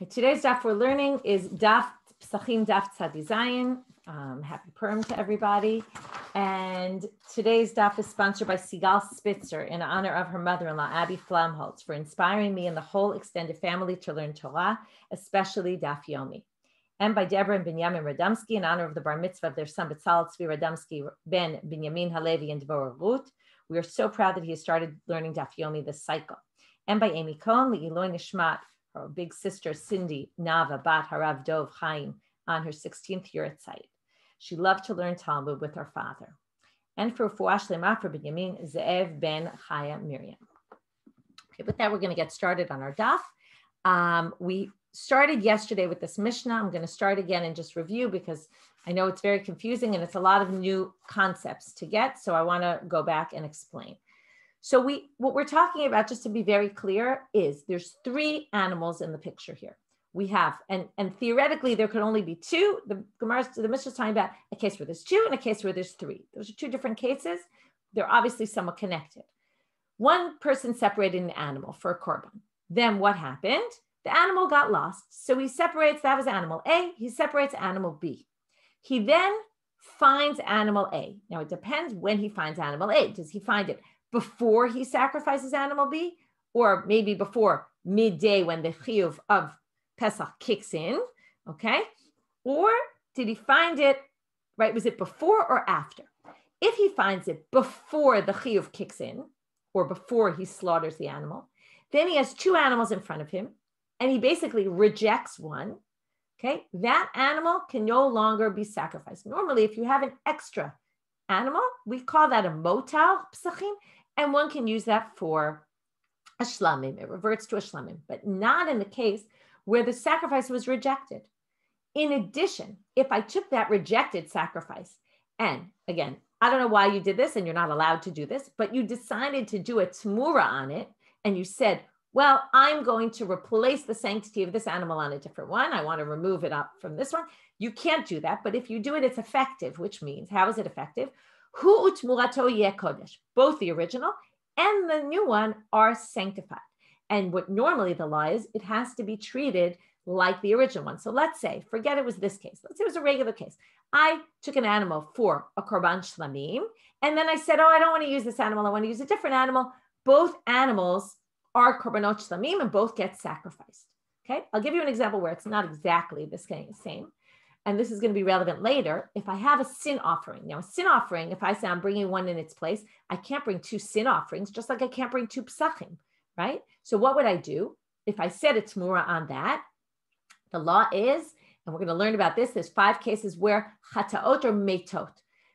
Today's daf we're learning is daf Pesachim daf Tzadi Zayin. Happy Purim to everybody. And today's daf is sponsored by Sigal Spitzer in honor of her mother-in-law, Abby Flamholtz, for inspiring me and the whole extended family to learn Torah, especially daf Yomi. And by Deborah and Binyamin Radomski in honor of the bar mitzvah of their son Betzalel Tzvi Radomski ben Binyamin Halevi and Deborah Ruth. We are so proud that he has started learning daf Yomi this cycle. And by Amy Cohen, Le'iloi Nishmat, her big sister Cindy Nava Bat Harav Dov Chaim, on her 16th year at site. She loved to learn Talmud with her father. And for Fuash Lema for Binyamin Ze'ev ben Chaya Miriam. Okay, with that, we're going to get started on our daf. We started yesterday with this Mishnah. I'm going to start again and just review because I know it's very confusing and it's a lot of new concepts to get. So I want to go back and explain. So what we're talking about, just to be very clear, is there's three animals in the picture here. We have, and theoretically, there could only be two. The Mishnah is talking about a case where there's two and a case where there's three. Those are two different cases. They're obviously somewhat connected. One person separated an animal for a korban. Then what happened? The animal got lost. So he separates, that was animal A. He separates animal B. He then finds animal A. Now, it depends when he finds animal A. Does he find it before he sacrifices animal B, or maybe before midday when the chiyuv of Pesach kicks in, okay? Or did he find it, right, was it before or after? If he finds it before the chiyuv kicks in, or before he slaughters the animal, then he has two animals in front of him, and he basically rejects one, okay? That animal can no longer be sacrificed. Normally, if you have an extra animal, we call that a motal Pesachim, and one can use that for a shlamim. It reverts to a shlamim, but not in the case where the sacrifice was rejected. In addition, if I took that rejected sacrifice, and again, I don't know why you did this, and you're not allowed to do this, but you decided to do a tmura on it, and you said, well, I'm going to replace the sanctity of this animal on a different one. I want to remove it up from this one. You can't do that, but if you do it, it's effective, which means, how is it effective? Hu utmurato yeh kodesh. Both the original and the new one are sanctified. And what normally the law is, it has to be treated like the original one. So let's say, forget it was this case. Let's say it was a regular case. I took an animal for a korban shlamim, and then I said, oh, I don't want to use this animal. I want to use a different animal. Both animals are korbanot shlamim and both get sacrificed. Okay, I'll give you an example where it's not exactly the same. And this is going to be relevant later. If I have a sin offering, now a sin offering, if I say I'm bringing one in its place, I can't bring two sin offerings, just like I can't bring two Pesachim, right? So what would I do? If I set a tmura on that, the law is, and we're going to learn about this, there's 5 cases where chataot or metot.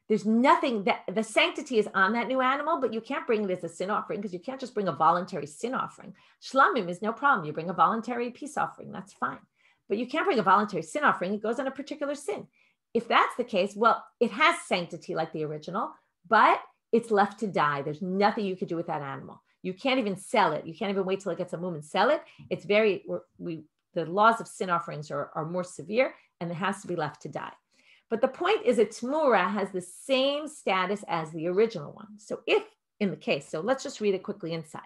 There's nothing, that the sanctity is on that new animal, but you can't bring it as a sin offering because you can't just bring a voluntary sin offering. Shlamim is no problem. You bring a voluntary peace offering, that's fine. But you can't bring a voluntary sin offering. It goes on a particular sin. If that's the case, well, it has sanctity like the original, but it's left to die. There's nothing you could do with that animal. You can't even sell it. You can't even wait till it gets a mum and sell it. It's the laws of sin offerings are more severe, and it has to be left to die. But the point is a tmura has the same status as the original one. So if in the case, so let's just read it quickly inside.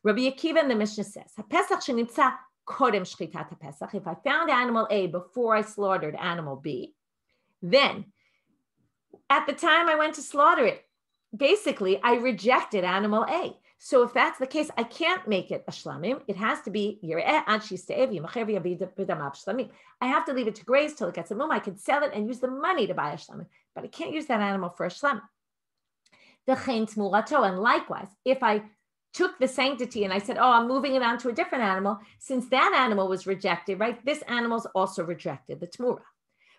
Rabbi Akiva in the Mishnah says, "HaPesach shenimtza kodem shchitat HaPesach." If I found animal A before I slaughtered animal B, then at the time I went to slaughter it, basically I rejected animal A. So if that's the case, I can't make it a shlamim. It has to be I have to leave it to graze till it gets a mum. I can sell it and use the money to buy a shlamim, but I can't use that animal for a shlamim. And likewise, if I took the sanctity and I said, oh, I'm moving it on to a different animal, since that animal was rejected, right? This animal's also rejected, the tmura.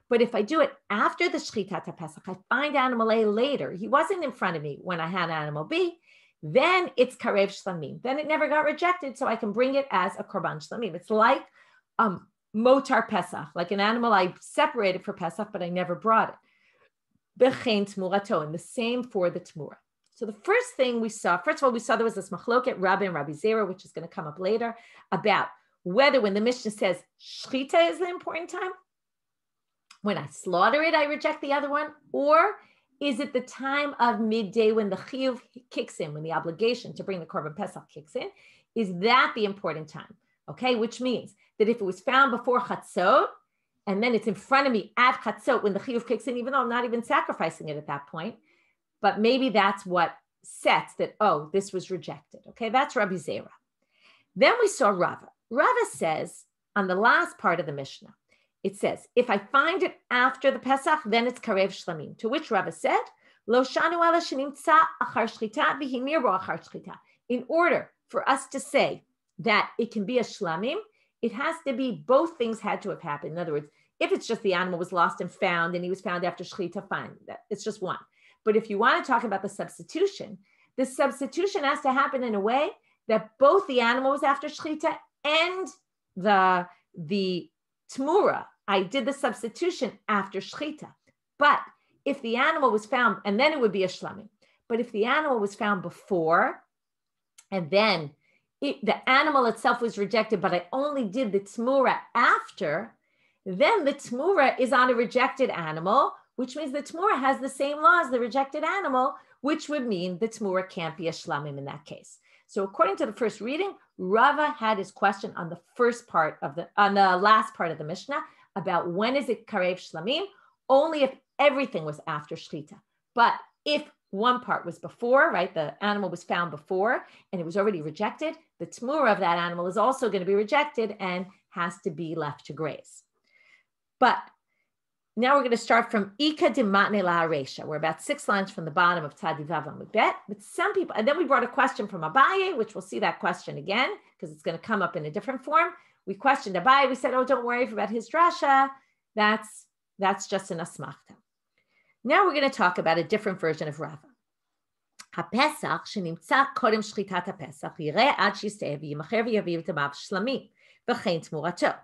But if I do it after the shchitat HaPesach, I find animal A later. He wasn't in front of me when I had animal B. Then it's karev shlamim. Then it never got rejected, so I can bring it as a korban shlamim. It's like motar Pesach, like an animal I separated for Pesach, but I never brought it. B'chein tmurato, and the same for the tmura. So the first thing we saw, first of all, we saw there was this machloket, Rabbi and Rabbi Zera, which is going to come up later, about whether when the Mishnah says shchita is the important time, when I slaughter it, I reject the other one, or is it the time of midday when the chiyuv kicks in, when the obligation to bring the korban Pesach kicks in? Is that the important time? Okay, which means that if it was found before chatzot, and then it's in front of me at chatzot when the chiyuv kicks in, even though I'm not even sacrificing it at that point, but maybe that's what sets that, oh, this was rejected. Okay, that's Rabbi Zera. Then we saw Rava. Rava says on the last part of the Mishnah, it says, if I find it after the Pesach, then it's karev shlamim. To which Rava said, Lo shanu ala shenimtza achar shchita v'himir bo achar shchita. In order for us to say that it can be a shlamim, it has to be, both things had to have happened. In other words, if it's just the animal was lost and found, and he was found after shchita, fine, it's just one. But if you want to talk about the substitution has to happen in a way that both the animal was after shchita and the tmura, I did the substitution after shchita. But if the animal was found, and then it would be a shlamim. But if the animal was found before, and then the animal itself was rejected, but I only did the tmura after, then the tmura is on a rejected animal, which means the tmura has the same law as the rejected animal, which would mean the tmura can't be a shlamim in that case. So according to the first reading, Rava had his question on the last part of the Mishnah about when is it karev shlamim, only if everything was after shchita. But if one part was before, right, the animal was found before and it was already rejected, the tmura of that animal is also going to be rejected and has to be left to graze. But now we're going to start from Ika de Matne La Aresha. We're about 6 lines from the bottom of Tzadivav Amudbet. But some people, and then we brought a question from Abaye, which we'll see that question again, because it's going to come up in a different form. We questioned Abaye. We said, oh, don't worry about his drasha. That's just an asmachta. Now we're going to talk about a different version of Rava. HaPesach shenimtza kodem shchitat HaPesach yireh ad shisteh v'yimacher v'yaviv tamav shlamim v'chein tmurato.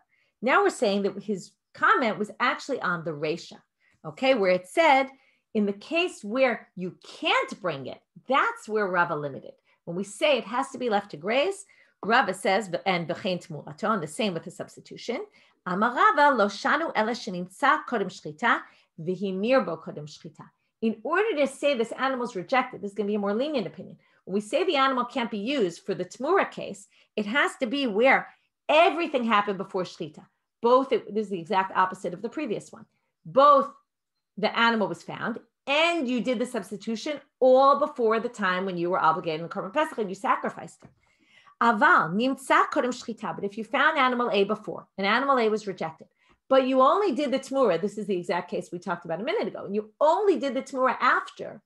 Now we're saying that his comment was actually on the Resha, okay, where it said, in the case where you can't bring it, that's where Rava limited. When we say it has to be left to graze, Rava says, and v'chein tmurato, and the same with the substitution, Amar Rava lo shanu ela shenimtza kodem shchita v'himir bo kodem shchita. In order to say this animal's rejected, this is going to be a more lenient opinion. When we say the animal can't be used for the tmura case, it has to be where everything happened before shchita. This is the exact opposite of the previous one. Both the animal was found and you did the substitution all before the time when you were obligated in the Korban Pesach and you sacrificed it. Aval, nimtza kodem shchita, but if you found animal A before, and animal A was rejected, but you only did the tmura, this is the exact case we talked about a minute ago, and you only did the tmura after,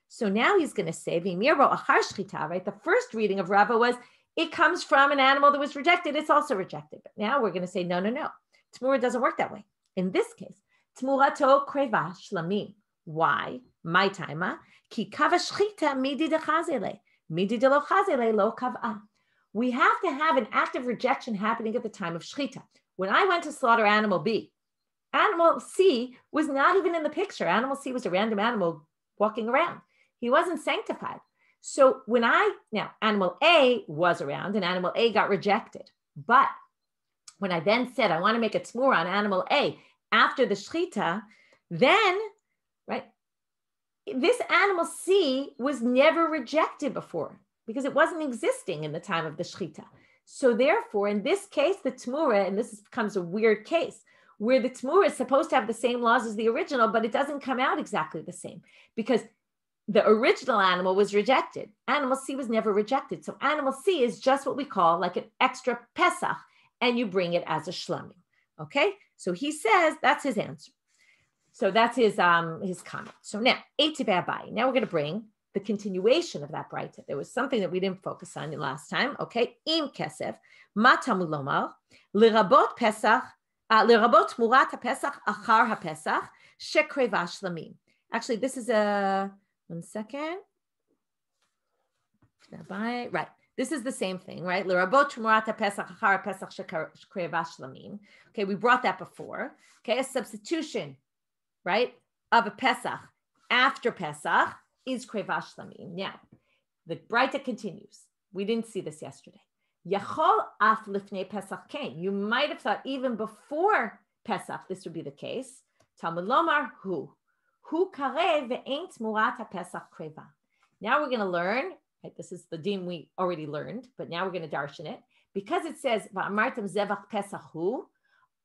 so now he's going to say, v'imir bo achar shchita, right? The first reading of Rava was, it comes from an animal that was rejected, it's also rejected. But now we're going to say, no. Tmura doesn't work that way. In this case, tmurato kreva shlamim. Why? My taima. Ki kava shchita midi de chazele. Midi de lo chazele lo kava. We have to have an act of rejection happening at the time of shchita. When I went to slaughter animal B, animal C was not even in the picture. Animal C was a random animal walking around. He wasn't sanctified. So animal A was around and animal A got rejected. But when I then said, I want to make a tmura on animal A after the shchita, then, right, this animal C was never rejected before because it wasn't existing in the time of the shchita. So therefore, in this case, the tmura, and this becomes a weird case, where the tmura is supposed to have the same laws as the original, but it doesn't come out exactly the same because the original animal was rejected. Animal C was never rejected. So animal C is just what we call like an extra Pesach, and you bring it as a shlamim. Okay? So he says that's his answer. So that's his comment. So now, now we're going to bring the continuation of that braita. There was something that we didn't focus on last time. Okay? Im kesef, ma tamud lomar, lirabot Pesach, lirabot tmurat HaPesach, achar HaPesach, shekreva shlamim. Actually, this is one second. Right. This is the same thing, right? L'rabot tmurat HaPesach achar HaPesach shekreva shlamim. Okay, we brought that before. Okay, a substitution, right, of a Pesach after Pesach is kreva shlamim. Now, the braita continues. We didn't see this yesterday. Yachol af lifnei Pesach kain. You might have thought even before Pesach this would be the case. Talmud lomar hu karev ve'ein tmurat HaPesach kreva. Now we're going to learn. Right, this is the din we already learned, but now we're going to darshan it. because it says, Va'amartem zevach pesach hu,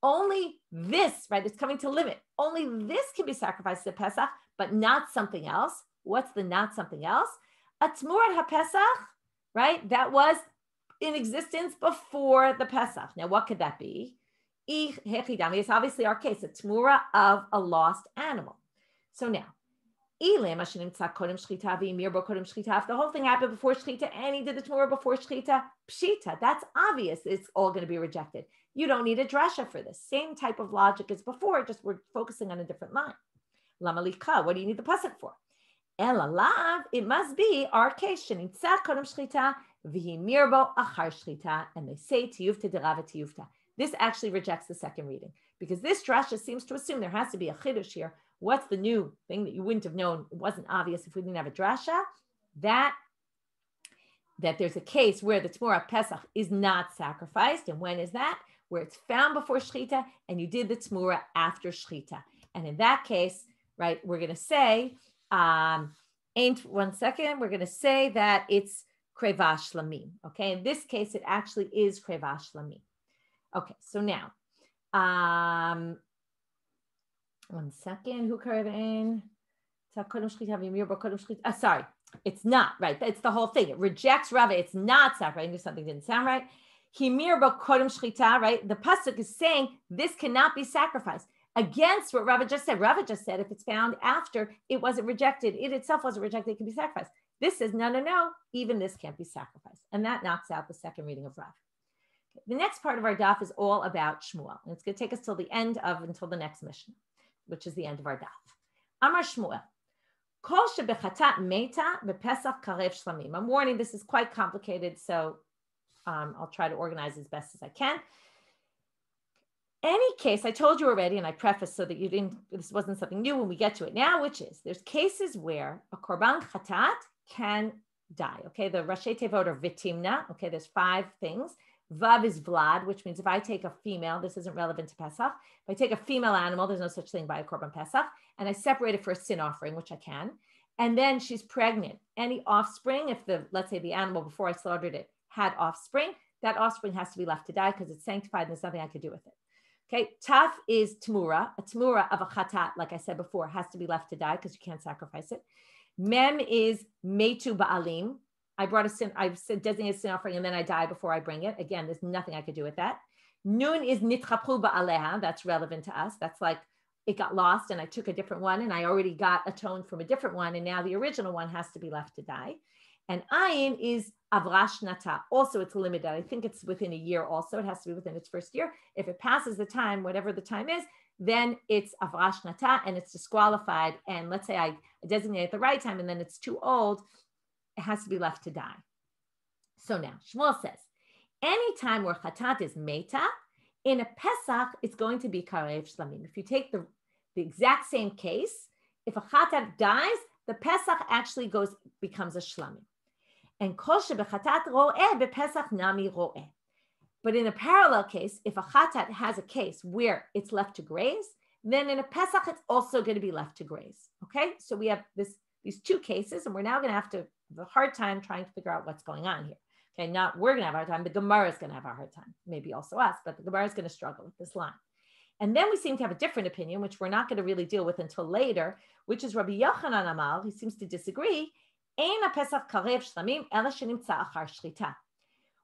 only this, right? It's coming to limit. Only this can be sacrificed at Pesach, but not something else. What's the not something else? A Tmurat HaPesach, right? That was in existence before the Pesach. Now, what could that be? It's obviously our case, a Tmura of a lost animal. So now, if the whole thing happened before Shechita and he did the Tmura before Shechita, Pshita, that's obvious. It's all going to be rejected. You don't need a drasha for this. Same type of logic as before, just we're focusing on a different line. Lama lika, what do you need the pasuk for? Elalav, it must be our case. Shenitza kodem Shechita, v'hi mirbo achar Shechita, and they say tiyufta derava tiyufta. This actually rejects the second reading because this drasha seems to assume there has to be a chidush here. What's the new thing that you wouldn't have known? It wasn't obvious if we didn't have a drasha. That there's a case where the Tmura Pesach is not sacrificed. And when is that? Where it's found before Shechita and you did the Tmura after Shechita. And in that case, right, we're going to say, we're going to say that it's Kreva Shlamim. Okay, in this case, it actually is Kreva Shlamim. Okay, so now, one second. Who carried in? Sorry, it's not right. It's the whole thing. It rejects Rava. It's not sacrificing if something didn't sound right. Right? The pasuk is saying this cannot be sacrificed against what Rava just said. Rava just said if it's found after it wasn't rejected, it itself wasn't rejected, it can be sacrificed. This says no. Even this can't be sacrificed, and that knocks out the second reading of Rava. The next part of our daf is all about Shmuel, and it's going to take us till the end until the next Mishnah, which is the end of our daf. Amar Shmuel, Kol shebechatat meta bepesach karev shlamim. I'm warning, this is quite complicated, so I'll try to organize as best as I can. Any case, I told you already, and I prefaced so that this wasn't something new when we get to it now, which is there's cases where a korban chatat can die. Okay, the Rashi Tevot are vitimna. Okay, there's 5 things. Vav is Vlad, which means if I take a female, this isn't relevant to Pesach. If I take a female animal, there's no such thing by a korban Pesach, and I separate it for a sin offering, which I can, and then she's pregnant. Any offspring, if let's say the animal before I slaughtered it had offspring, that offspring has to be left to die because it's sanctified and there's nothing I could do with it. Okay, Taf is Tmura. A Tmura of a Chatat, like I said before, has to be left to die because you can't sacrifice it. Mem is Metu Ba'alim. I designated a sin offering and then I die before I bring it. Again, there's nothing I could do with that. Nun is Nitchapru Ba'aleha. That's relevant to us. That's like it got lost and I took a different one and I already got atoned from a different one and now the original one has to be left to die. And Ayin is Avrash Nata. Also, it's limited. I think it's within a year also. It has to be within its first year. If it passes the time, whatever the time is, then it's Avrash Nata and it's disqualified. And let's say I designate at the right time and then it's too old, it has to be left to die. So now, Shmuel says, anytime where Chatat is Meta, in a Pesach, it's going to be Karev Shlamim. If you take the exact same case, if a Chatat dies, the Pesach actually becomes a Shlamim. And kol shebechatat ro'eh bepesach nami ro'eh. But in a parallel case, if a chatat has a case where it's left to graze, then in a Pesach, it's also going to be left to graze. Okay, so we have these 2 cases, and we're now going to have a hard time trying to figure out what's going on here. Okay, not we're going to have a hard time, the Gemara is going to have a hard time, maybe also us, but the Gemara is going to struggle with this line. And then we seem to have a different opinion, which we're not going to really deal with until later, which is Rabbi Yochanan Amal. He seems to disagree.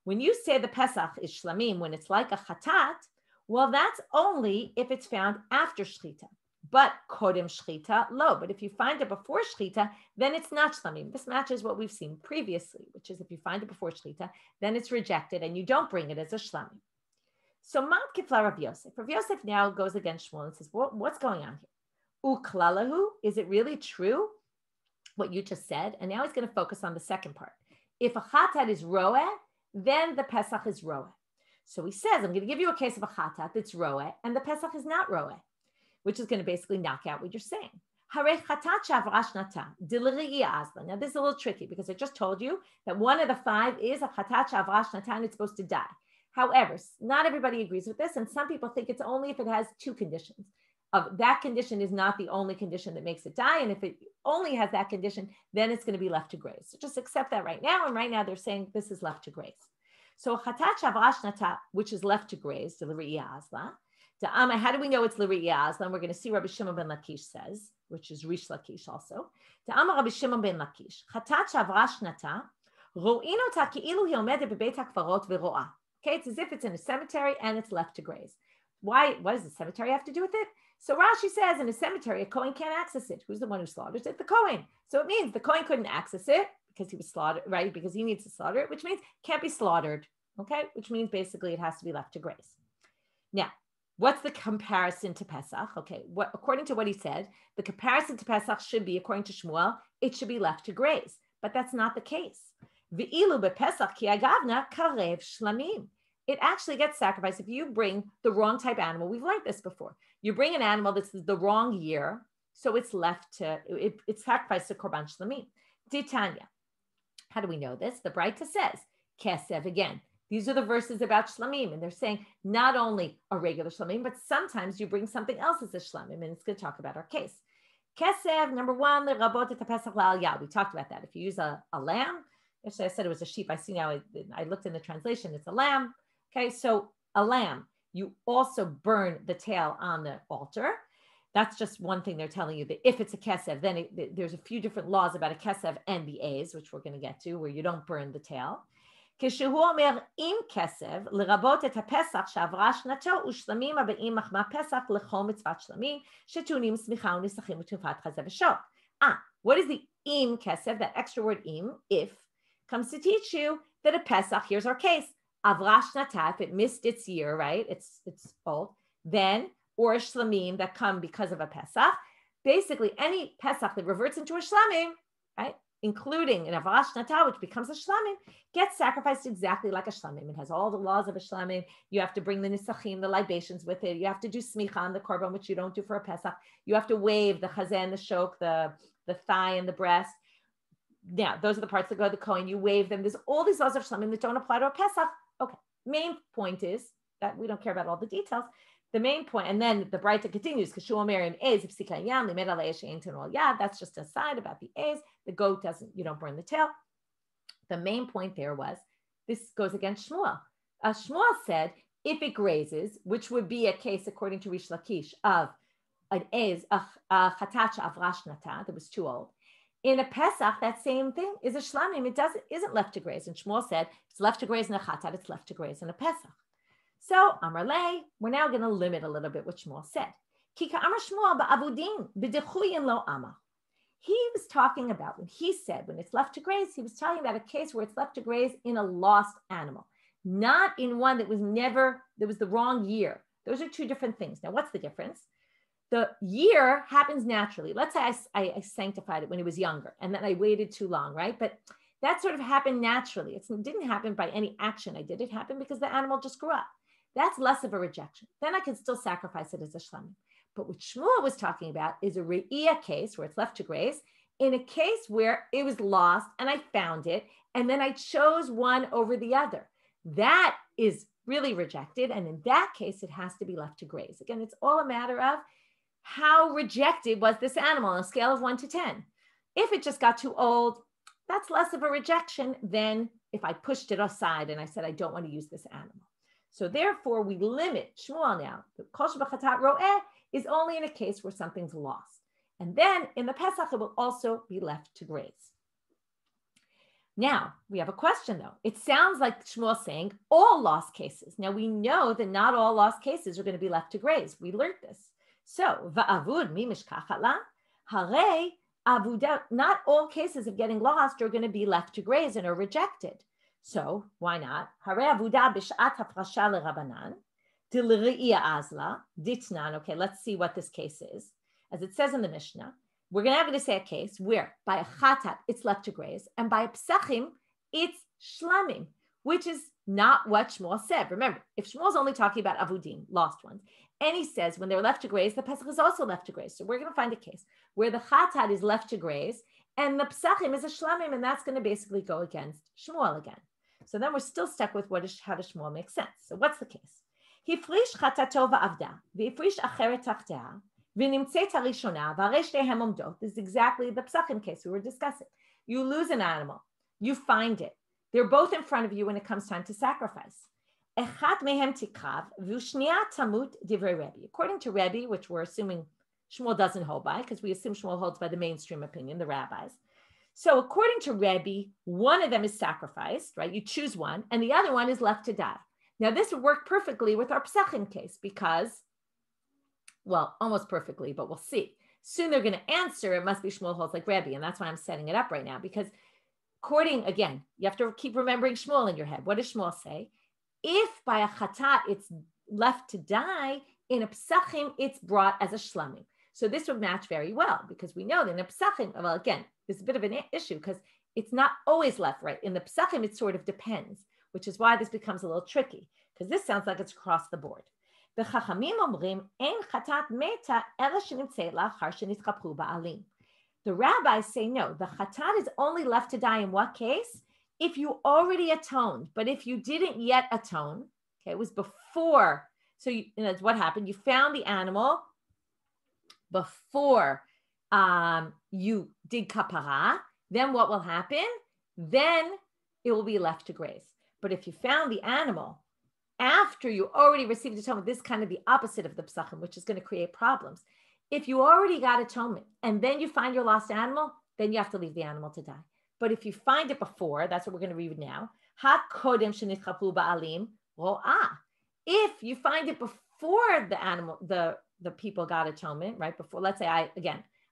When you say the Pesach is shlamim, when it's like a chatat, well, that's only if it's found after shchita. But kodem shchita, lo. But if you find it before shchita, then it's not shlamim. This matches what we've seen previously, which is if you find it before shchita, then it's rejected and you don't bring it as a shlamim. So Mat Kifla Rav Yosef. Rav Yosef now goes against Shmuel and says, what's going on here? Uklalahu, is it really true what you just said? And now he's going to focus on the second part. If a chatat is roeh, then the Pesach is roeh. So he says, I'm going to give you a case of a chatat that's roeh, and the Pesach is not roeh, which is going to basically knock out what you're saying. Hare chatat shavrash nata, dilri'i azla. Now this is a little tricky because I just told you that one of the 5 is a chatat shavrash nata and it's supposed to die. However, not everybody agrees with this, and some people think it's only if it has 2 conditions. That condition is not the only condition that makes it die, and if it only has that condition, then it's going to be left to graze. So just accept that right now, and right now they're saying this is left to graze. So chatat shavra shnata, which is left to graze, the l'ri'iyah azla. How do we know it's l'ri'iyah azla? And we're going to see Rabbi Shimon ben Lakish says, which is Rish Lakish also. Ta'ama Rabbi Shimon ben Lakish, chatat shavra shnata, ro'in ota ki'ilu hi omedet bebeit hakvarot vero'ah. Okay, it's as if it's in a cemetery and it's left to graze. Why? What does the cemetery have to do with it? So Rashi says in a cemetery, a Kohen can't access it. Who's the one who slaughters it? The Kohen. So it means the Kohen couldn't access it because he was slaughtered, right? Because he needs to slaughter it, which means it can't be slaughtered. Okay, which means basically it has to be left to graze. Now, what's the comparison to Pesach? Okay, according to what he said, the comparison to Pesach should be, according to Shmuel, it should be left to graze. But that's not the case. V'ilu bePesach ki agavna karev shlamim. It actually gets sacrificed if you bring the wrong type animal. We've learned this before. You bring an animal that's the wrong year, so it's left to, it's sacrificed to korban shlamim. Titania. How do we know this? The Braita says, kesev again. These are the verses about shlamim, and they're saying not only a regular shlamim, but sometimes you bring something else as a shlamim, and it's going to talk about our case. Kesev, number one, lerabot et haPesach la'aliyah. We talked about that. If you use a lamb, actually I said it was a sheep. I see now, I looked in the translation, it's a lamb. Okay, so a lamb, you also burn the tail on the altar. That's just one thing they're telling you, that if it's a kesev, then there's a few different laws about a kesev and the A's, which we're going to get to, where you don't burn the tail. כשהוא אומר עם כסף, לרבות את הפסח שעברה שנתו ושלמים הבאים מחמה פסח לכל מצוות שלמים, שטעונים שמיכה ונסכים ותנופת חזה ושוק. What is the im kesef? That extra word im, if, comes to teach you that a Pesach, here's our case, avra shnata, if it missed its year, right? It's old. Then, or a shlamim that come because of a Pesach. Basically, any Pesach that reverts into a shlamim, right? Including an avra shnata, which becomes a shlamim, gets sacrificed exactly like a shlamim. It has all the laws of a shlamim. You have to bring the nisachim, the libations with it. You have to do smicha on the korban, which you don't do for a Pesach. You have to wave the chazeh and the shok, the thigh and the breast. Now, those are the parts that go to the Kohen. You wave them. There's all these laws of shlamim that don't apply to a Pesach. Okay. Main point is that we don't care about all the details. The main point, and then the Braita continues, that's just a side about the A's. The goat doesn't, you don't burn the tail. The main point there was, this goes against Shmuel. Shmuel said, if it grazes, which would be a case, according to Rish Lakish, of an A's, a chatat avra shnata, that was too old. In a Pesach, that same thing is a shlamim. It isn't left to graze. And Shmuel said, it's left to graze in a chatat, it's left to graze in a Pesach. So, Amar Lei, we're now going to limit a little bit what Shmuel said. Kika Amar Shmuel ba'avudin b'dechuyin lo amar. He was talking about, when he said, when it's left to graze, he was talking about a case where it's left to graze in a lost animal, not in one that was the wrong year. Those are two different things. Now, what's the difference? The year happens naturally. Let's say I sanctified it when it was younger, and then I waited too long, right? But that sort of happened naturally. It didn't happen by any action I did. It happened because the animal just grew up. That's less of a rejection. Then I can still sacrifice it as a shlamim. But what Shmuel was talking about is a re'iyah case where it's left to graze, in a case where it was lost and I found it, and then I chose one over the other. That is really rejected. And in that case, it has to be left to graze. Again, it's all a matter of how rejected was this animal on a scale of 1 to 10. If it just got too old, that's less of a rejection than if I pushed it aside and I said, I don't want to use this animal. So therefore, we limit Shmuel now. The kol shebechatat ro'eh is only in a case where something's lost. And then in the Pesach, it will also be left to graze. Now, we have a question though. It sounds like Shmuel saying all lost cases. Now we know that not all lost cases are going to be left to graze. We learned this. So, va'avud mi mishkachat la, harei avuda, not all cases of getting lost are going to be left to graze and are rejected. So why not? Harei avuda b'shat hafrasha leRabbanan, d'le're'iyah azla, ditnan. Okay, let's see what this case is. As it says in the Mishnah, we're going to say a case where by a chatat, it's left to graze, and by a Pesachim, it's shlamim, which is not what Shmuel said. Remember, if Shmuel's only talking about avudim, lost ones, and he says when they're left to graze, the Pesach is also left to graze. So we're going to find a case where the chatat is left to graze, and the Pesachim is a shlamim, and that's going to basically go against Shmuel again. So then we're still stuck with how does Shmuel make sense? So what's the case? Hifrish chatato va'avda, v'ifrish acheret tachtea, v'nimtzeit harishona, v'harei shteihem omdot. This is exactly the Pesachim case we were discussing. You lose an animal, you find it, They're both in front of you when it comes time to sacrifice. According to Rebbe, which we're assuming Shmuel doesn't hold by, because we assume Shmuel holds by the mainstream opinion, the rabbis. So according to Rebbe, one of them is sacrificed, right? You choose one, and the other one is left to die. Now, this would work perfectly with our Pesachim case because, well, almost perfectly, but we'll see. Soon they're going to answer, it must be Shmuel holds like Rebbe, and that's why I'm setting it up right now, because according, again, you have to keep remembering Shmuel in your head. What does Shmuel say? If by a chatat it's left to die, in a Pesachim it's brought as a shlamim. So this would match very well because we know that in a Pesachim, well, again, there's a bit of an issue because it's not always left right. In the Pesachim, it sort of depends, which is why this becomes a little tricky because this sounds like it's across the board. The Chachamim omrim ein chatat meta ela shenimtzeit lachar shenitchapru ba'alim. The rabbis say no, the chatat is only left to die in what case? If you already atoned, but if you didn't yet atone, okay, it was before. So that's what happened. You found the animal before you did kapara. Then what will happen? Then it will be left to graze. But if you found the animal after you already received atonement, this is kind of the opposite of the Pesachim, which is going to create problems. If you already got atonement and then you find your lost animal, then you have to leave the animal to die. But if you find it before, that's what we're going to read now. If you find it before the animal, the people got atonement, right? Before, let's say I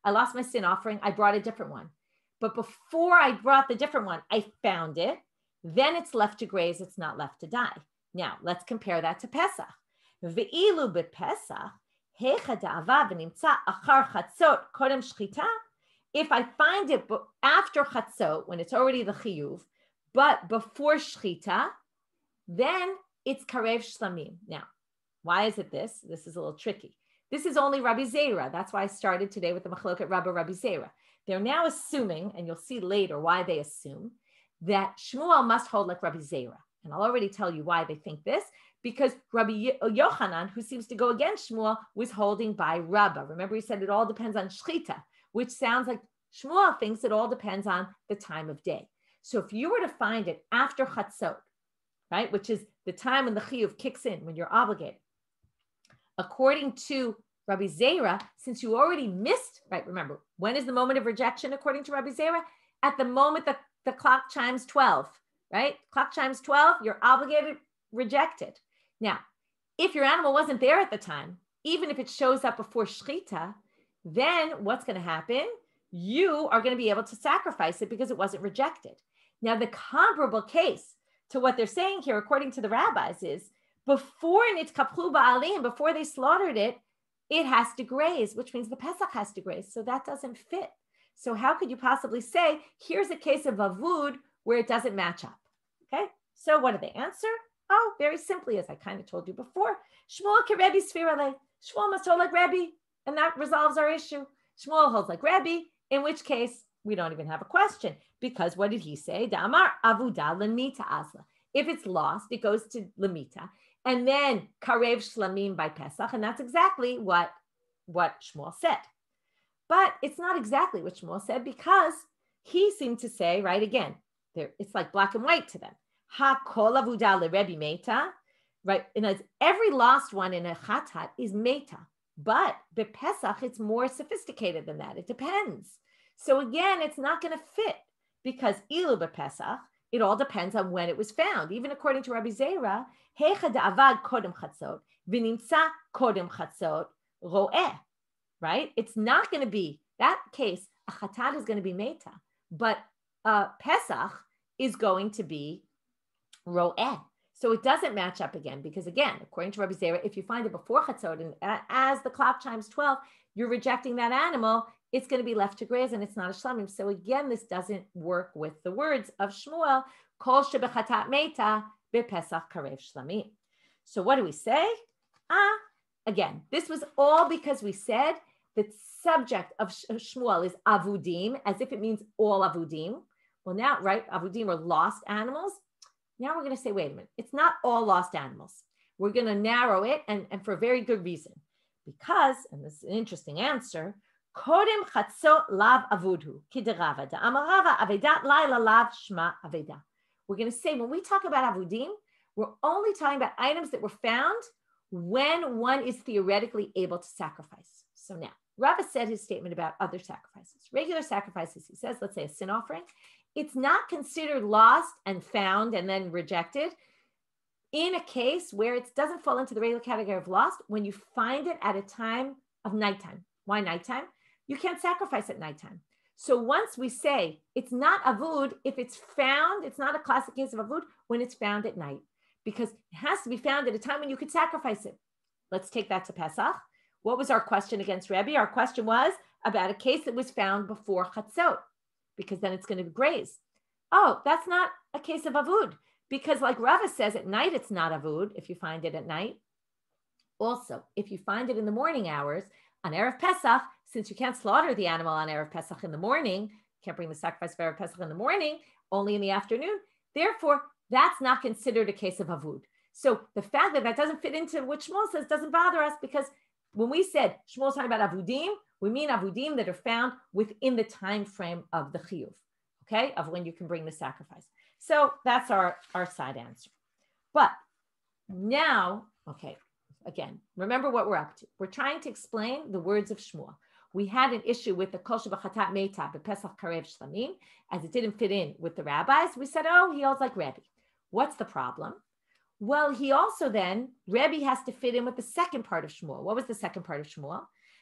lost my sin offering, I brought a different one. But before I brought the different one, I found it, then it's left to graze, it's not left to die. Now, let's compare that to Pesach. Ve'ilu bePesach, hecha da'ava v'nimtza achar chatzot kodem shchita. If I find it after chatzot, when it's already the chiyuv, but before shchita, then it's karev shlamim. Now, why is it this? This is a little tricky. This is only Rabbi Zera. That's why I started today with the machloket Rabbi Zera. They're now assuming, and you'll see later why they assume, that Shmuel must hold like Rabbi Zera. And I'll already tell you why they think this, because Rabbi Yochanan, who seems to go against Shmuel, was holding by Rabbah. Remember, he said it all depends on shchita, which sounds like Shmuel thinks it all depends on the time of day. So if you were to find it after chatzot, right, which is the time when the chiyuv kicks in, when you're obligated, according to Rabbi Zera, since you already missed, right, remember, when is the moment of rejection according to Rabbi Zera? At the moment the clock chimes 12, right? Clock chimes 12, you're obligated, rejected. Now, if your animal wasn't there at the time, even if it shows up before shchita, then what's going to happen? You are going to be able to sacrifice it because it wasn't rejected. Now, the comparable case to what they're saying here, according to the rabbis, is before nitkaplu ba'alim, before they slaughtered it, it has to graze, which means the Pesach has to graze. So that doesn't fit. So how could you possibly say, here's a case of avud where it doesn't match up? Okay, so what do they answer? Oh, very simply, as I kind of told you before, Shmuel ke Rebbe sfirale. Shmuel must hold like Rebbe, and that resolves our issue. Shmuel holds like Rebbe, in which case we don't even have a question, because what did he say? Da'amar avuda lemita azla. If it's lost, it goes to lemita, and then karev shlamim by Pesach, and that's exactly what Shmuel said. But it's not exactly what Shmuel said, because he seemed to say, right, again, it's like black and white to them. Ha kol avuda leRebbe meta, right? And every lost one in a chatat is meta, but bePesach it's more sophisticated than that. It depends. So again, it's not going to fit because ilu bePesach, it all depends on when it was found. Even according to Rabbi Zera, hecha da'avad kodem chatzot v'nimtza kodem chatzot ro'eh, right? It's not going to be that case. A chatat is going to be meta, but Pesach is going to be ro'eh. So it doesn't match up again because, again, according to Rabbi Zera, if you find it before chatzot and as the clock chimes 12, you're rejecting that animal, it's going to be left to graze and it's not a shlamim. So again, this doesn't work with the words of Shmuel, kol shebechatat meta bePesach karev shlamim. So what do we say? Again, this was all because we said the subject of Shmuel is avudim, as if it means all avudim. Well, now, right, avudim are lost animals. Now we're going to say, wait a minute, it's not all lost animals. We're going to narrow it, and for a very good reason. Because, and this is an interesting answer, kodem chatzot lav avudhu kiderava da amarava avedat laila lav shma aveda. we're going to say when we talk about avudim, we're only talking about items that were found when one is theoretically able to sacrifice. So now, Rava said his statement about other sacrifices. Regular sacrifices, he says, let's say a sin offering, it's not considered lost and found and then rejected in a case where it doesn't fall into the regular category of lost when you find it at a time of nighttime. Why nighttime? You can't sacrifice at nighttime. So once we say it's not avud, if it's found, it's not a classic case of avud when it's found at night, because it has to be found at a time when you could sacrifice it. Let's take that to Pesach. What was our question against Rebbe? Our question was about a case that was found before Chatzot, because then it's going to graze. Oh, that's not a case of avud, because like Rava says, at night it's not avud if you find it at night. Also, if you find it in the morning hours, on Erev Pesach, since you can't slaughter the animal on Erev Pesach in the morning, can't bring the sacrifice of Erev Pesach in the morning, only in the afternoon. Therefore, that's not considered a case of avud. So the fact that that doesn't fit into what Shmuel says doesn't bother us, because when we said Shmuel's talking about avudim, we mean avudim that are found within the time frame of the chiyuv, okay, of when you can bring the sacrifice. So that's our side answer. But now, okay, again, remember what we're up to. We're trying to explain the words of Shmuel. We had an issue with the kol shebachatat meita bepesach karev shlamim, as it didn't fit in with the rabbis. We said, oh, he holds like Rebbe. What's the problem? Well, he also then, Rebbe has to fit in with the second part of Shmuel. What was the second part of Shmuel?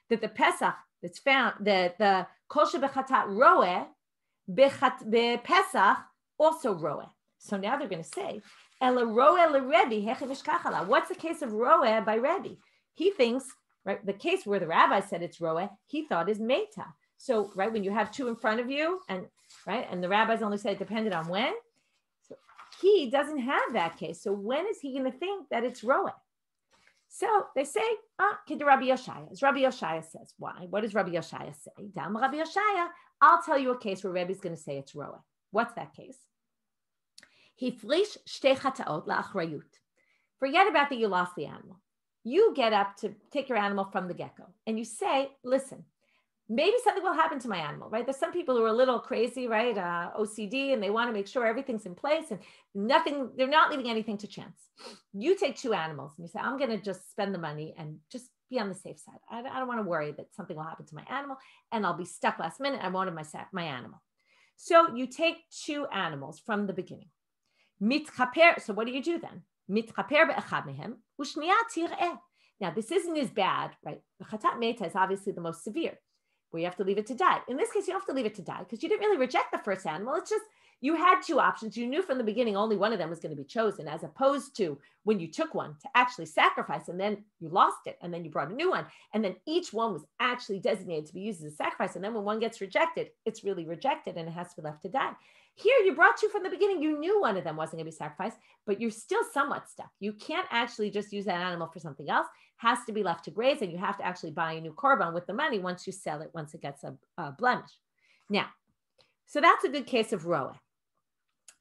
That the Pesach that's found, the kol shebachatat roeh, bepesach also roeh. So now they're going to say, Ela roeh leRebbe hechem ishkachala. What's the case of roeh by Rebbe? He thinks, right, the case where the rabbi said it's roeh, he thought is meta. So, right, when you have two in front of you, and right, and the rabbis only said it depended on when, so he doesn't have that case. So when is he going to think that it's roeh? So they say, Kid Rabbi Yoshaya. As Rabbi Yoshaya says, why? What does Rabbi Yoshaya say? Dam Rabbi Yoshaya, I'll tell you a case where Rebbe is going to say it's roeh. What's that case? Hiflish shtei chataot la'achrayut. Forget about that you lost the animal. You get up to take your animal from the get-go and you say, listen, maybe something will happen to my animal, right? There's some people who are a little crazy, right? OCD, and they want to make sure everything's in place and nothing, they're not leaving anything to chance. You take two animals and you say, I'm going to just spend the money and just be on the safe side. I don't want to worry that something will happen to my animal and I'll be stuck last minute. I won't have my animal. So you take two animals from the beginning. So what do you do then? Now, this isn't as bad, right? The chatat meta is obviously the most severe, where you have to leave it to die. In this case, you don't have to leave it to die because you didn't really reject the first animal. It's just you had two options. You knew from the beginning only one of them was going to be chosen, as opposed to when you took one to actually sacrifice and then you lost it and then you brought a new one. And then each one was actually designated to be used as a sacrifice. And then when one gets rejected, it's really rejected and it has to be left to die. Here, you brought two from the beginning. You knew one of them wasn't going to be sacrificed, but you're still somewhat stuck. You can't actually just use that animal for something else. It has to be left to graze, and you have to actually buy a new korban with the money once you sell it, once it gets a blemish. Now, so that's a good case of roeh.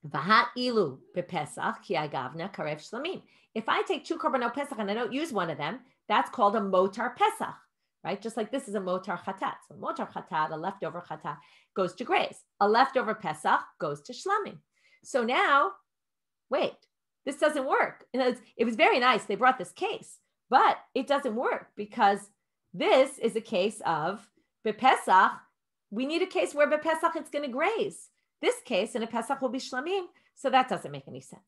Vahat ilu bepesach ki agavna karev shlamim. If I take two korbanot pesach and I don't use one of them, that's called a motar pesach, right? Just like this is a motar chatat. So motar chatat, a leftover chatat, goes to graze. A leftover pesach goes to shlamim. So now, wait, this doesn't work. And it was very nice. They brought this case, but it doesn't work because this is a case of bepesach. We need a case where bepesach it's going to graze. This case in a pesach will be shlamim. So that doesn't make any sense.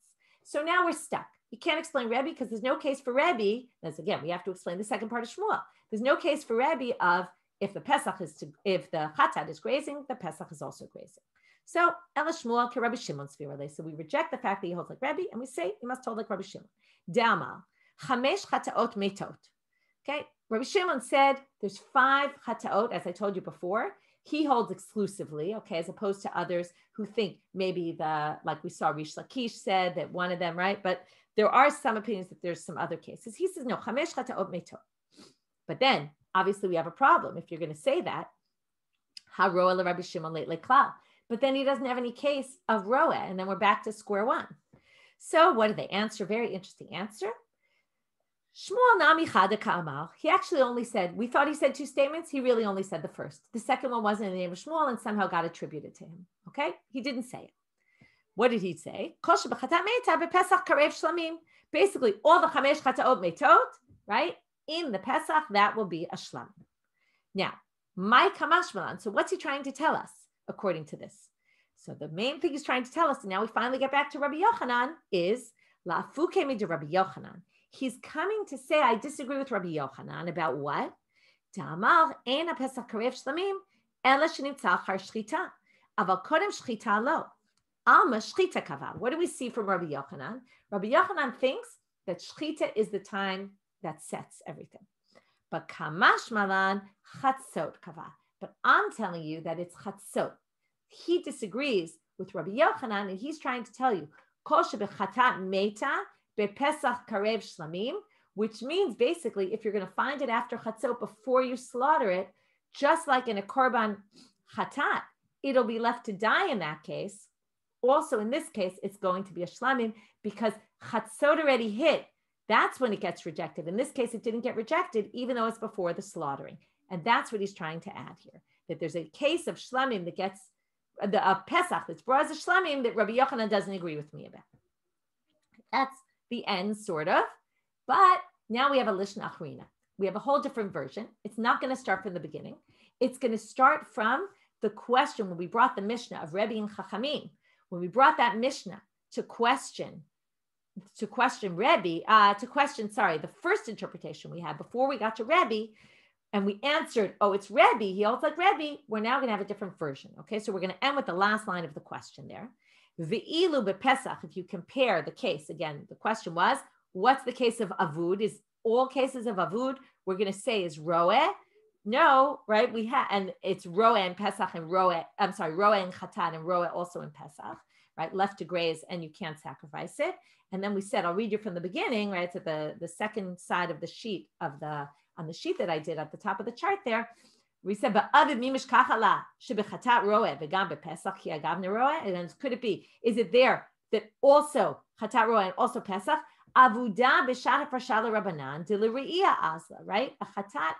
So now we're stuck. You can't explain Rebbe because there's no case for Rebbe. As again, we have to explain the second part of Shmuel. There's no case for Rebbe of if the pesach if the chatat is grazing, the pesach is also grazing. So Ela Shmuel ke Rabbi Shimon svirale. So we reject the fact that he holds like Rebbe, and we say he must hold like Rabbi Shimon. Da'amal chamesh chataot metot. Okay, Rabbi Shimon said there's 5 chataot, as I told you before. He holds exclusively, okay, as opposed to others who think maybe like we saw Rish Lakish said that one of them, right? But there are some opinions that there's some other cases. He says, no, chamesh chataot metot. But then, obviously, we have a problem. If you're going to say that, ha roeh le Rabbi Shimon leit leklal. But then he doesn't have any case of roeh, and then we're back to square one. So what do they answer? Very interesting answer. Shmuel nami chada ka'amar. He actually only said, we thought he said 2 statements. He really only said the first. The second one wasn't in the name of Shmuel and somehow got attributed to him. Okay? He didn't say it. What did he say? Basically, all the chamesh chataot metot, right? In the Pesach, that will be a shlamim. Now, my kamashmalan. So what's he trying to tell us according to this? So the main thing he's trying to tell us, and now we finally get back to Rabbi Yochanan, is la fukemi de Rabbi Yochanan. He's coming to say, I disagree with Rabbi Yochanan about what? Ta'amar ein ha-Pesach karev shlamim ela shenimtza achar shchita. Aval kodem shchita lo. Alma shchita kava. What do we see from Rabbi Yochanan? Rabbi Yochanan thinks that shchita is the time that sets everything. But kamash malan chatzot kava. But I'm telling you that it's chatzot. He disagrees with Rabbi Yochanan, and he's trying to tell you kol shebechatat meta bepesach karev shlamim, which means basically if you're going to find it after chatzot before you slaughter it, just like in a korban chatat, it'll be left to die in that case. Also, in this case, it's going to be a shlamim because chatzot already hit. That's when it gets rejected. In this case, it didn't get rejected, even though it's before the slaughtering. And that's what he's trying to add here, that there's a case of shlamim that gets, the Pesach that's brought as a shlamim that Rabbi Yochanan doesn't agree with me about. That's the end, sort of. But now we have a Lishna Achrina. We have a whole different version. It's not going to start from the beginning. It's going to start from the question when we brought the Mishnah of Rebbe and Chachamim. When we brought that Mishnah to question the first interpretation we had before we got to Rebbe, and we answered, oh, it's Rebbe, he holds like Rebbe, we're now going to have a different version. Okay, so we're going to end with the last line of the question there. Ve'ilu bepesach, if you compare the case, again, the question was, what's the case of avud? Is all cases of avud, we're going to say is roeh? No, right? We have, and it's roeh and Pesach and roeh and chatat and roeh also in Pesach, right? Left to graze and you can't sacrifice it. And then we said, I'll read you from the beginning, right? It's at the second side of the sheet on the sheet that I did at the top of the chart there. We said, and could it be? Is it there that also chatat roeh and also Pesach? Avuda b'shata parshala Rabbanan deliriya asla, right? A chatat,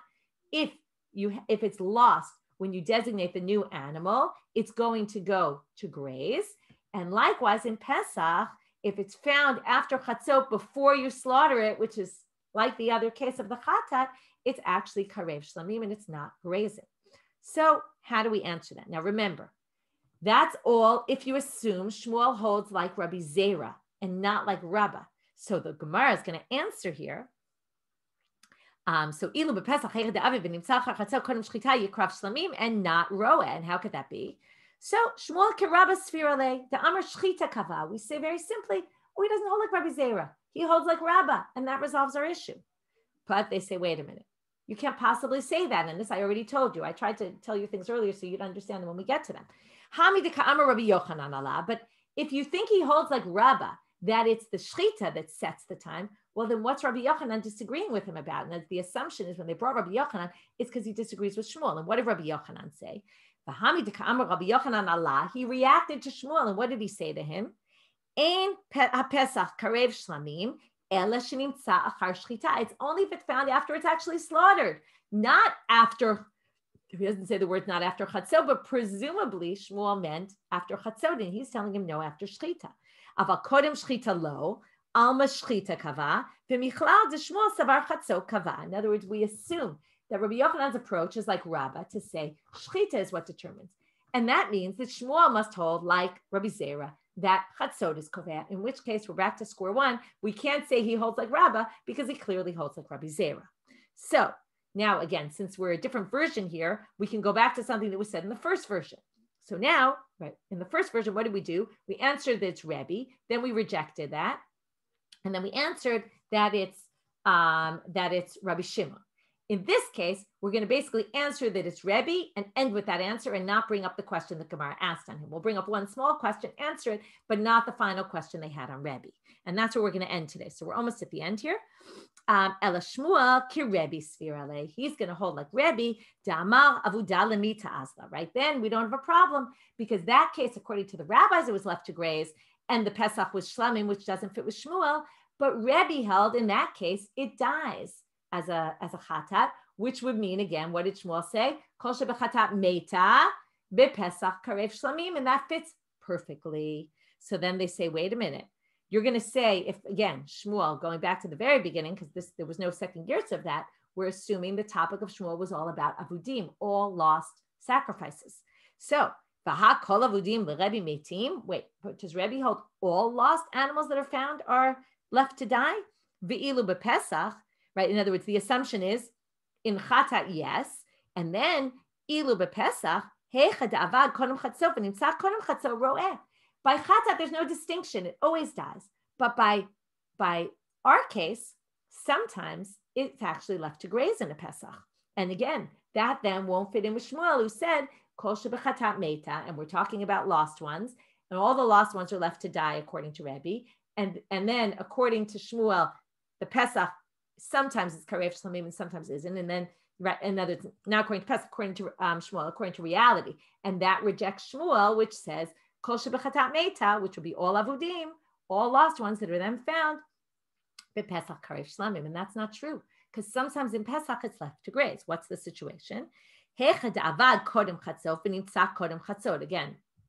if it's lost when you designate the new animal, it's going to go to graze. And likewise in Pesach, if it's found after chatzot before you slaughter it, which is like the other case of the chatat, it's actually karev shlamim and it's not grazing. So how do we answer that? Now remember, that's all if you assume Shmuel holds like Rabbi Zera and not like Rabbah. So the Gemara is going to answer here. So ilu b'Pesach heichad de'aviv v'nimtzal chatzot kodem shchita yikrav shlamim and not roeh. And how could that be? So Shmuel kerabba sfirale the amar shchita kava. We say very simply, oh, he doesn't hold like Rabbi Zera. He holds like Rabbah, and that resolves our issue. But they say, wait a minute. You can't possibly say that. And this I already told you. I tried to tell you things earlier so you'd understand them when we get to them. But if you think he holds like Rabbah, that it's the shchita that sets the time, well, then what's Rabbi Yochanan disagreeing with him about? And the assumption is when they brought Rabbi Yochanan, it's because he disagrees with Shmuel. And what did Rabbi Yochanan say? He reacted to Shmuel. And what did he say to him? Ein ha-Pesach karev shlamim ela shenimtza achar shchita. It's only if it's found after it's actually slaughtered, not after. He doesn't say the words not after chatzot, but presumably Shmuel meant after chatzot, and he's telling him no after shchita. Aval kodem shchita lo alma shchita kava v'michlal de Shmuel savar chatzot kava. In other words, we assume that Rabbi Yochanan's approach is like Rabbah to say shchita is what determines, and that means that Shmuel must hold like Rabbi Zera that chatzot is koveh, in which case we're back to square one. We can't say he holds like Rabbah because he clearly holds like Rabbi Zera. So now again, since we're a different version here, we can go back to something that was said in the first version. So now, right, in the first version, what did we do? We answered that it's Rebbe, then we rejected that, and then we answered that it's Rabbi Shimon. In this case, we're going to basically answer that it's Rebbe and end with that answer and not bring up the question that Gemara asked on him. We'll bring up one small question, answer it, but not the final question they had on Rebbe. And that's where we're going to end today. So we're almost at the end here. Ela Shmuel ki Rebbe sfirale. He's going to hold like Rebbe, da'amar avuda lemita asla. Right then, we don't have a problem because that case, according to the rabbis, it was left to graze, and the Pesach was shlamim, which doesn't fit with Shmuel. But Rebbe held in that case, it dies as a chatat, which would mean, again, what did Shmuel say? Kol shebechatat meta bepesach karev shlamim, and that fits perfectly. So then they say, wait a minute. You're going to say, if again, Shmuel, going back to the very beginning, because there was no second gertz of that, we're assuming the topic of Shmuel was all about avudim, all lost sacrifices. So, Vaha kol avudim l'Rebbe metim. Wait, but does Rebbe hold all lost animals that are found are left to die? Ve'ilu bepesach, right? In other words, the assumption is in chata, yes, and then ilu bepesach hecha da'avad kodem chatzot v'nimtzach kodem chatzot ro'eh. By chata, there's no distinction; it always dies. But by our case, sometimes it's actually left to graze in a Pesach. And again, that then won't fit in with Shmuel, who said kol shebechatat meta, and we're talking about lost ones, and all the lost ones are left to die according to Rebbe. And then according to Shmuel, the Pesach sometimes it's karev shlamim and sometimes isn't. And then another, not according to Pesach, according to Shmuel, according to reality, and that rejects Shmuel, which says kol shebechatat meta, which will be all avudim, all lost ones that are then found. Pesach karev shlamim, and that's not true, because sometimes in Pesach it's left to graze. What's the situation? Again,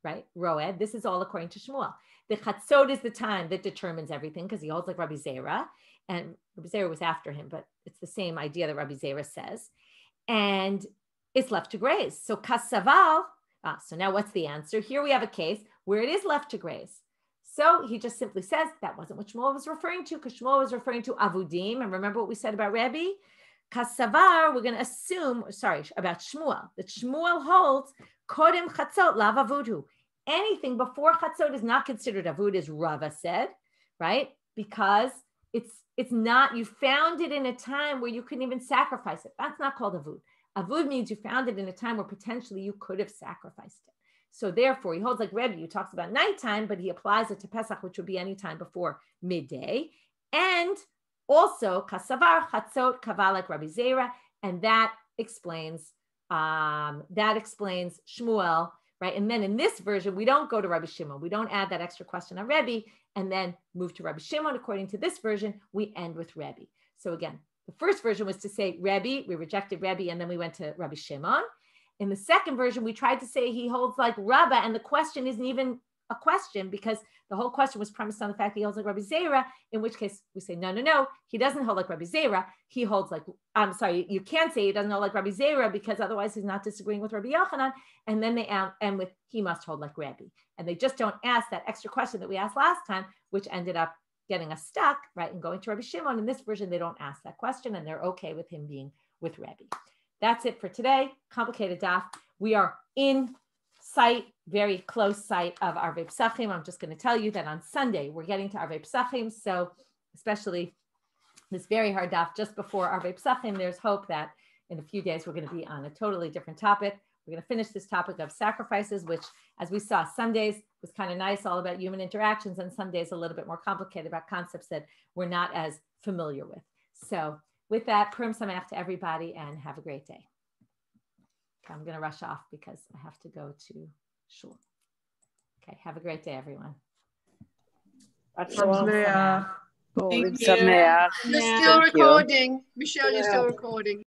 right? Roed. This is all according to Shmuel. The chatzot is the time that determines everything, because he holds like Rabbi Zera, and Rabbi Zera was after him, but it's the same idea that Rabbi Zera says, and it's left to graze. So kasaval. So now what's the answer? Here we have a case where it is left to graze. So he just simply says that wasn't what Shmuel was referring to, because Shmuel was referring to avudim. And remember what we said about Rebbe? Kasavar, we're going to assume, about Shmuel, that Shmuel holds kodem chatzot lav avudu. Anything before chatzot is not considered avud, as Rava said, right? Because it's not, you found it in a time where you couldn't even sacrifice it. That's not called avud. Avud means you found it in a time where potentially you could have sacrificed it. So therefore, he holds like Rebbe, who talks about nighttime, but he applies it to Pesach, which would be any time before midday. And also, kasavar, chatzot, kava, like Rabbi Zera, and that explains Shmuel, right? And then in this version, we don't go to Rabbi Shimon. We don't add that extra question on Rebbe and then move to Rabbi Shimon. According to this version, we end with Rebbe. So again, the first version was to say Rebbe, we rejected Rebbe, and then we went to Rabbi Shimon. In the second version, we tried to say he holds like Rabba, and the question isn't even a question, because the whole question was premised on the fact that he holds like Rabbi Zera, in which case we say, no, he doesn't hold like Rabbi Zera. He holds like, you can't say he doesn't hold like Rabbi Zera, because otherwise he's not disagreeing with Rabbi Yochanan. And then they end with, he must hold like Rabbi. And they just don't ask that extra question that we asked last time, which ended up getting us stuck, right, and going to Rabbi Shimon. In this version, they don't ask that question, and they're okay with him being with Rabbi. That's it for today. Complicated daf. We are in sight, very close sight of Arvei Pesachim. I'm just going to tell you that on Sunday, we're getting to Arvei Pesachim. So especially this very hard daf just before Arvei Pesachim, there's hope that in a few days, we're going to be on a totally different topic. We're going to finish this topic of sacrifices, which, as we saw, some days was kind of nice, all about human interactions, and some days a little bit more complicated about concepts that we're not as familiar with. So with that, Purim Sameach to everybody, and have a great day. Okay, I'm going to rush off because I have to go to shul. Okay, have a great day, everyone. Thank you. You're still Thank you. recording. Michelle, you're still recording.